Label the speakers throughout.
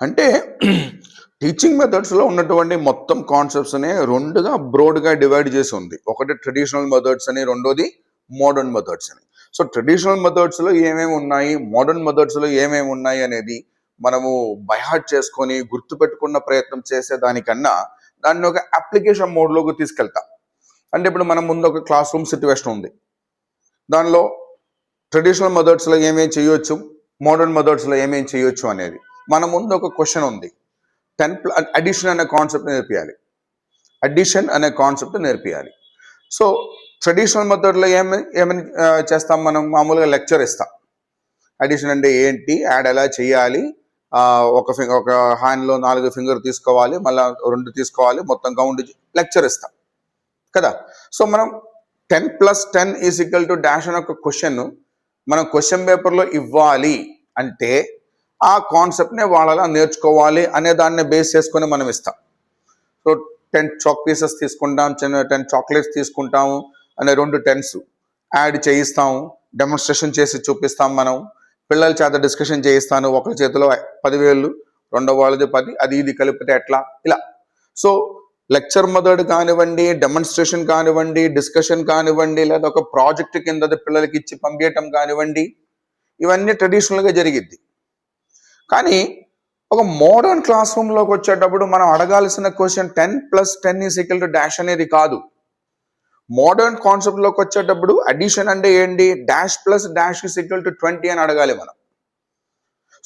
Speaker 1: అంటే టీచింగ్ మెథడ్స్‌లో ఉన్నటువంటి మొత్తం కాన్సెప్ట్స్‌ని 2గా బ్రాడ్‌గా డివైడ్ చేసి ఉంది. ఒకటి ట్రెడిషనల్ మెథడ్స్ అని, రెండోది మోడర్న్ మెథడ్స్ అని. సో, ట్రెడిషనల్ మెథడ్స్‌లో ఏమేమి ఉన్నాయి, మోడర్న్ మెథడ్స్‌లో ఏమేమి ఉన్నాయి అనేది మనము బై హార్ట్ చేసుకొని గుర్తుపెట్టుకున్న ప్రయత్నం చేసే దానికన్నా దాన్ని ఒక అప్లికేషన్ మోడ్‌లోకి తీసుకెళ్తా. అంటే ఇప్పుడు మన ముందు ఒక క్లాస్ రూమ్ సిట్యుయేషన్ ఉంది. దానిలో ట్రెడిషనల్ మెథడ్స్‌లో ఏమేమి చేయొచ్చు, మోడర్న్ మెథడ్స్‌లో ఏమేమి చేయొచ్చు అనేది. మన ముందు ఒక క్వశ్చన్ ఉంది. అడిషన్ అనే కాన్సెప్ట్ నేర్పియాలి. అడిషన్ అనే కాన్సెప్ట్ నేర్పియాలి. సో, ట్రెడిషనల్ మెథడ్లో ఏమని చేస్తాం, మనం మామూలుగా లెక్చర్ ఇస్తాం. అడిషన్ అంటే ఏంటి, యాడ్ ఎలా చేయాలి, ఒక హ్యాండ్లో 4 ఫింగర్ తీసుకోవాలి, మళ్ళీ 2 తీసుకోవాలి, మొత్తం కౌంట్ లెక్చర్ ఇస్తాం కదా. సో, మనం 10+10 డాష్ అనే ఒక క్వశ్చన్ మనం క్వశ్చన్ పేపర్లో ఇవ్వాలి అంటే ఆ కాన్సెప్ట్నే వాళ్ళలా నేర్చుకోవాలి అనే దాన్ని బేస్ చేసుకొని మనం ఇస్తాం. సో, 10 చాక్ పీసెస్ తీసుకుంటాం, 10 చాక్లెట్స్ తీసుకుంటాము అనే 2 10s యాడ్ చేయిస్తాము, డెమాన్స్ట్రేషన్ చేసి చూపిస్తాం. మనం పిల్లల చేత డిస్కషన్ చేయిస్తాను. ఒకరి చేతిలో 10,000, రెండో వాళ్ళది 10, అది ఇది కలిపితే ఎట్లా, ఇలా. సో, లెక్చర్ మెథడ్ కానివ్వండి, డెమాన్స్ట్రేషన్ కానివ్వండి, డిస్కషన్ కానివ్వండి, లేదా ఒక ప్రాజెక్ట్ కింద పిల్లలకి ఇచ్చి పంపించటం కానివ్వండి, ఇవన్నీ ట్రెడిషనల్గా జరిగిద్ది. కానీ ఒక మోడర్న్ క్లాస్ రూమ్లోకి వచ్చేటప్పుడు మనం అడగాల్సిన క్వశ్చన్ 10+10 డాష్ అనేది కాదు. మోడర్న్ కాన్సెప్ట్లోకి వచ్చేటప్పుడు అడిషన్ అంటే ఏంటి, డాష్+డాష్=20 అని అడగాలి మనం.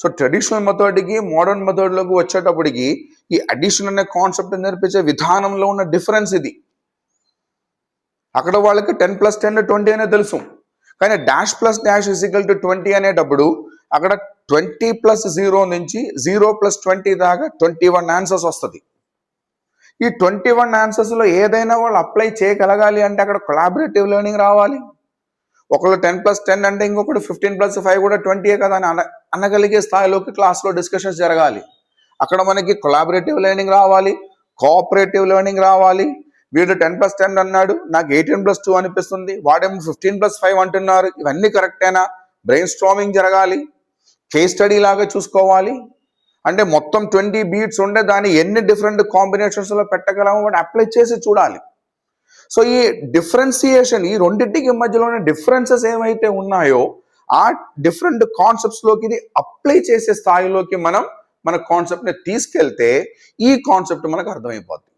Speaker 1: సో, ట్రెడిషనల్ మెథడ్కి మోడర్న్ మెథడ్లోకి వచ్చేటప్పటికి ఈ అడిషన్ అనే కాన్సెప్ట్ నేర్పించే విధానంలో ఉన్న డిఫరెన్స్ ఇది. అక్కడ వాళ్ళకి 10+10=20 అనే తెలుసు, కానీ డాష్+డాష్=20 అనేటప్పుడు అక్కడ 20+0 నుంచి 0+20 దాకా 21 ఆన్సర్స్ వస్తుంది. ఈ 21 ఆన్సర్స్లో ఏదైనా వాళ్ళు అప్లై చేయగలగాలి అంటే అక్కడ కొలాబరేటివ్ లెర్నింగ్ రావాలి. ఒకళ్ళు 10+10 అంటే ఇంకొకటి 15+5 కూడా 20 కదా అని అనగలిగే స్థాయిలోకి క్లాస్లో డిస్కషన్స్ జరగాలి. అక్కడ మనకి కొలాబరేటివ్ లెర్నింగ్ రావాలి, కోఆపరేటివ్ లెర్నింగ్ రావాలి. వీడు 10+10 అన్నాడు, నాకు 18+2 అనిపిస్తుంది, వాడేమో 15+5 అంటున్నారు, ఇవన్నీ కరెక్టేనా, బ్రెయిన్ స్ట్రామింగ్ జరగాలి, కేస్ స్టడీ లాగా చూసుకోవాలి. అంటే మొత్తం 20 బీట్స్ ఉండే దాన్ని ఎన్ని డిఫరెంట్ కాంబినేషన్స్లో పెట్టగలమో వాడు అప్లై చేసి చూడాలి. సో, ఈ డిఫరెన్సియేషన్, ఈ రెండింటికి మధ్యలోనే డిఫరెన్సెస్ ఏమైతే ఉన్నాయో ఆ డిఫరెంట్ కాన్సెప్ట్స్లోకి ఇది అప్లై చేసే స్థాయిలోకి మనం మన కాన్సెప్ట్ని తీసుకెళ్తే ఈ కాన్సెప్ట్ మనకు అర్థమైపోద్ది.